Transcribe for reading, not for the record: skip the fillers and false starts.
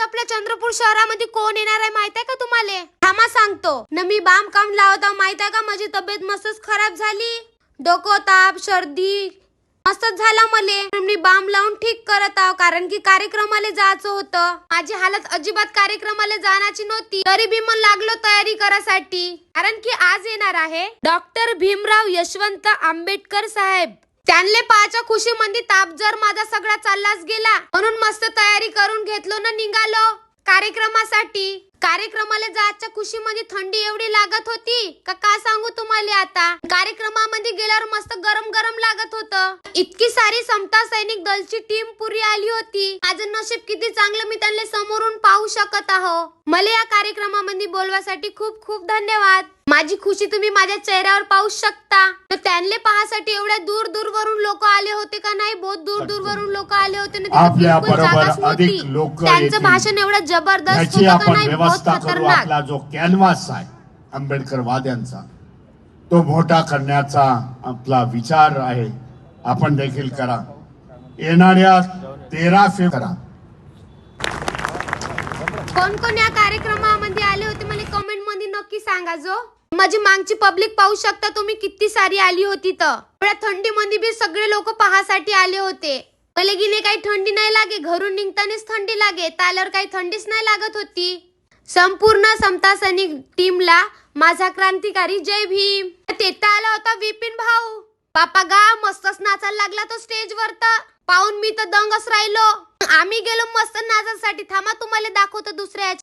आपल्या चंद्रपूर शहरामध्ये कोण येणार आहे माहित आहे का तुम्हाला? थांबा सांगतो न, मी बाम काम लावत आहो माहित आहे का? माझी तब्येत मस्तच खराब झाली, डोकं ताप सर्दी मस्तच झाला मले. मी बाम लावून ठीक करत आहो कारण की कार्यक्रमाला जायचं होतं. माझी हालत अजिबात कार्यक्रमाला जाण्याची नव्हती, तरी बी मन लागलो तयारी करासाठी. कारण की आज येणार आहे डॉक्टर भीमराव यशवंत आंबेडकर साहेब. त्यांना पाहायच्या खुशीमध्ये ताप जर माझा सगळा चाललाच गेला, म्हणून मस्त तयारी करून घेतलो ना निघालो कार्यक्रमासाठी. कार्यक्रमाला जायच्या खुशीमध्ये थंडी एवढी लागत होती का काय सांगू तुम्हाला. आता कार्यक्रमामध्ये गेल्यावर मस्त गरम गरम लागत होतं. इतकी सारी समता सैनिक दलची टीम पुरी आली होती. माझं नशीब किती चांगलं, मी त्यांना समोरून पाहू शकत आहो. मला या कार्यक्रमामध्ये बोलवासाठी खूप खूप धन्यवाद. माझी खुशी तुम्ही माझ्या चेहऱ्यावर पाहू शकता. तर त्यांना पाहण्यासाठी एवढ्या दूर दूर वरून लोक आले होते का नाही, बहुत दूर दूर वरून लोक आले होते ना. आपल्या बरोबर अधिक लोक त्यांचं भाषण एवढं जबरदस्त होतं का नाही, बहुत खतरनाक. आपला जो कॅनव्हास आहे आंबेडकर वाद्यांचा, तो मोठा करण्याचा आपला विचार आहे. आपण देखील करा. येणाऱ्या 13 फेब्रुवारी कोण कोण या कार्यक्रमामध्ये आले होते मला कमेंट मध्ये नक्की सांगा. जो माझी मागची पब्लिक पाहू शकता तुम्ही किती सारी आली होती. तर एवढ्या थंडीमध्ये बी सगळे लोक पाहासाठी आले होते. मला गेले काही थंडी नाही लागे, घरून निघतानाच थंडी लागे, आल्यावर काही थंडीच नाही लागत होती. संपूर्ण समता सैनिक टीमला माझा क्रांतिकारी जय भीम. तेता आला होता विपिन भाऊ. बापा गा मस्तच नाचायला लागला तो स्टेजवर. तर पाहून मी तर दंगच राहिलो. आम्ही गेलो मस्त नाचासाठी. थांबा तुम्हाला दाखवतो दुसऱ्या